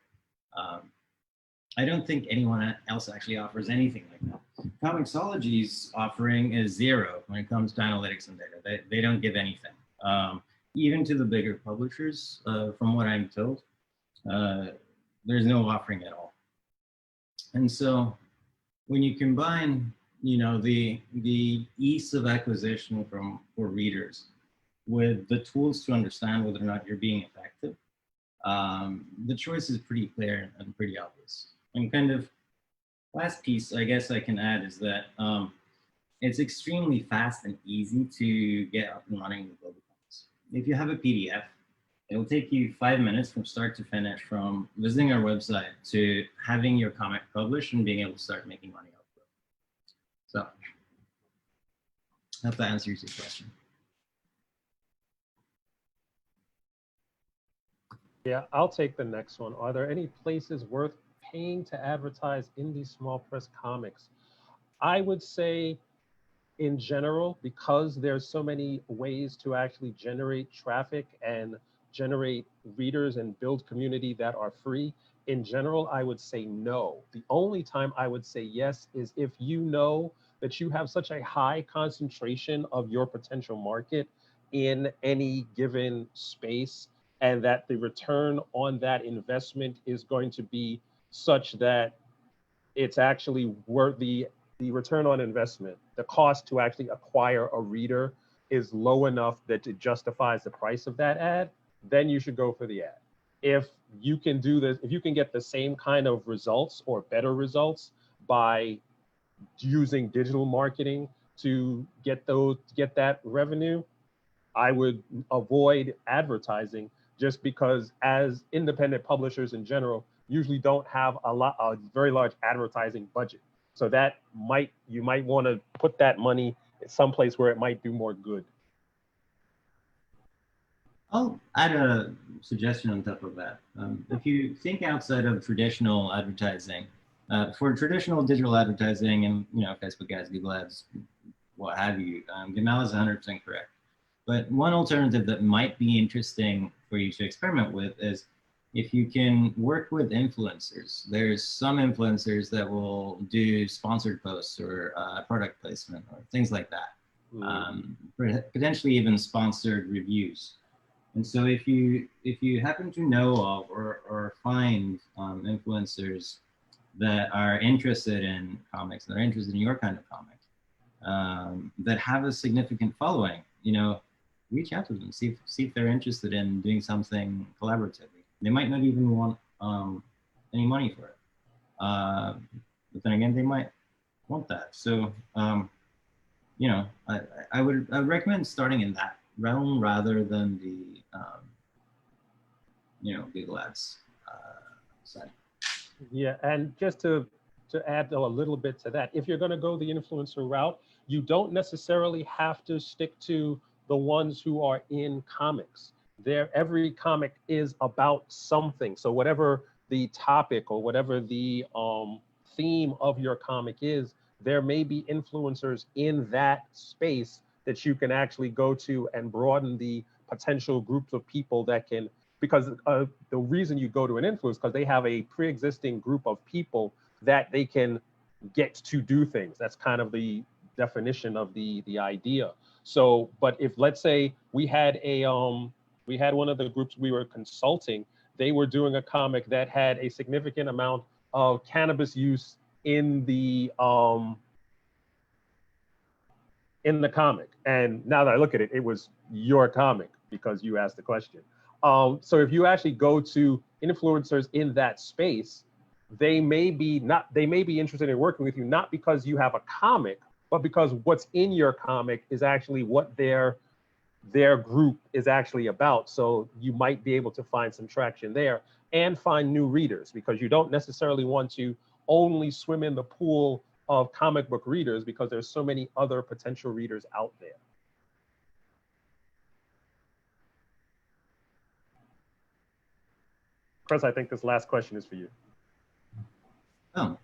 I don't think anyone else actually offers anything like that. Comixology's offering is zero when it comes to analytics and data. They don't give anything. Even to the bigger publishers, from what I'm told, there's no offering at all. And so when you combine, the ease of acquisition for readers with the tools to understand whether or not you're being effective, the choice is pretty clear and pretty obvious. And kind of last piece I guess I can add is that it's extremely fast and easy to get up and running with GlobalComix. If you have a PDF, it'll take you 5 minutes from start to finish, from visiting our website to having your comic published and being able to start making money off of it. So I hope that answers your question. Yeah, I'll take the next one. Are there any places worth paying to advertise indie small press comics? I would say in general, because there's so many ways to actually generate traffic and generate readers and build community that are free, in general, I would say no. The only time I would say yes is if you know that you have such a high concentration of your potential market in any given space, and that the return on that investment is going to be such that it's actually worth the return on investment, the cost to actually acquire a reader is low enough that it justifies the price of that ad, then you should go for the ad. If you can do this, if you can get the same kind of results or better results by using digital marketing to get that revenue, I would avoid advertising, just because as independent publishers in general usually don't have a very large advertising budget. So that you might want to put that money someplace where it might do more good. I'll add a suggestion on top of that. If you think outside of traditional advertising, for traditional digital advertising and Facebook ads, Google ads, what have you, Gamal is 100% correct. But one alternative that might be interesting for you to experiment with is if you can work with influencers. There's some influencers that will do sponsored posts or product placement or things like that. Potentially even sponsored reviews. And so if you happen to know of or find influencers that are interested in comics, that are interested in your kind of comic, that have a significant following, reach out to them, see if they're interested in doing something collaboratively. They might not even want any money for it, but then again, they might want that. So I would recommend starting in that realm rather than the Google Ads side. Yeah, and just to add a little bit to that, if you're going to go the influencer route, you don't necessarily have to stick to the ones who are in comics. Every comic is about something. So whatever the topic or whatever the theme of your comic is, there may be influencers in that space that you can actually go to and broaden the potential groups of people that can, because the reason you go to an influencer is because they have a pre-existing group of people that they can get to do things. That's kind of the definition of the idea. So, but if let's say we had one of the groups we were consulting, they were doing a comic that had a significant amount of cannabis use in the comic. And now that I look at it, it was your comic because you asked the question. So if you actually go to influencers in that space, they may be interested in working with you, not because you have a comic, but because what's in your comic is actually what their group is actually about. So you might be able to find some traction there and find new readers, because you don't necessarily want to only swim in the pool of comic book readers because there's so many other potential readers out there. Chris, I think this last question is for you. Oh,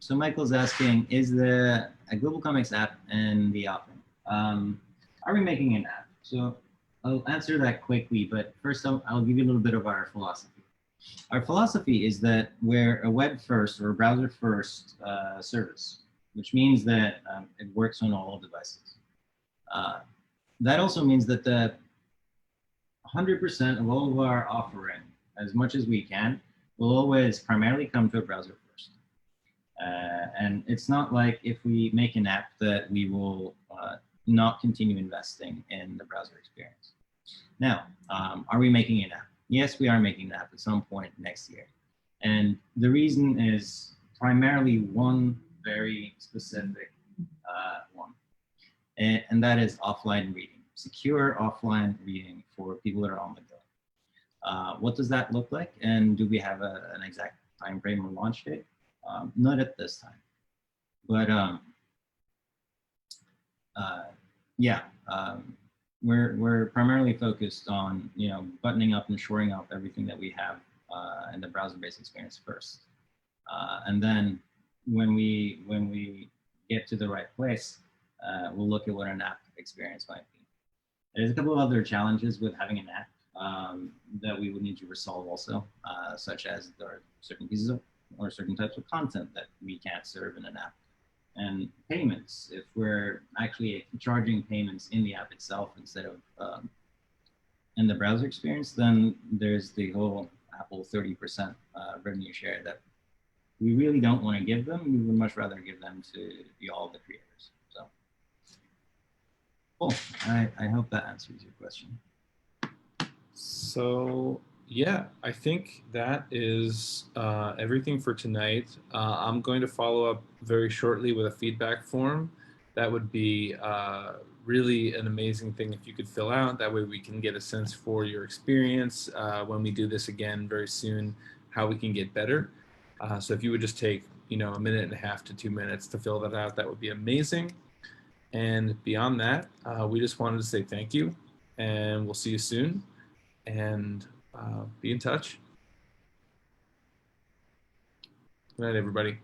so Michael's asking, is there a GlobalComix app in the offering? Are we making an app? So I'll answer that quickly, but first I'll give you a little bit of our philosophy. Our philosophy is that we're a web first or a browser first service, which means that it works on all devices. That also means that the 100% of all of our offering, as much as we can, will always primarily come to a browser first. And it's not like if we make an app that we will not continue investing in the browser experience. Now, are we making an app? Yes, we are making an app at some point next year. And the reason is primarily one very specific one, and that is offline reading, secure offline reading for people that are on the go. What does that look like? And do we have an exact time frame or launch date? Not at this time, but we're primarily focused on buttoning up and shoring up everything that we have in the browser-based experience first, and then when we get to the right place, we'll look at what an app experience might be. There's a couple of other challenges with having an app that we would need to resolve also, such as there are certain pieces of or certain types of content that we can't serve in an app. And payments, if we're actually charging payments in the app itself instead of in the browser experience, then there's the whole Apple 30% revenue share that we really don't want to give them. We would much rather give them to all the creators. So, cool. I hope that answers your question. So, yeah, I think that is everything for tonight. I'm going to follow up very shortly with a feedback form that would be really an amazing thing if you could fill out. That way we can get a sense for your experience when we do this again very soon, how we can get better. So if you would just take, a minute and a half to 2 minutes to fill that out, that would be amazing. And beyond that, we just wanted to say thank you, and we'll see you soon, and be in touch. Good night, everybody.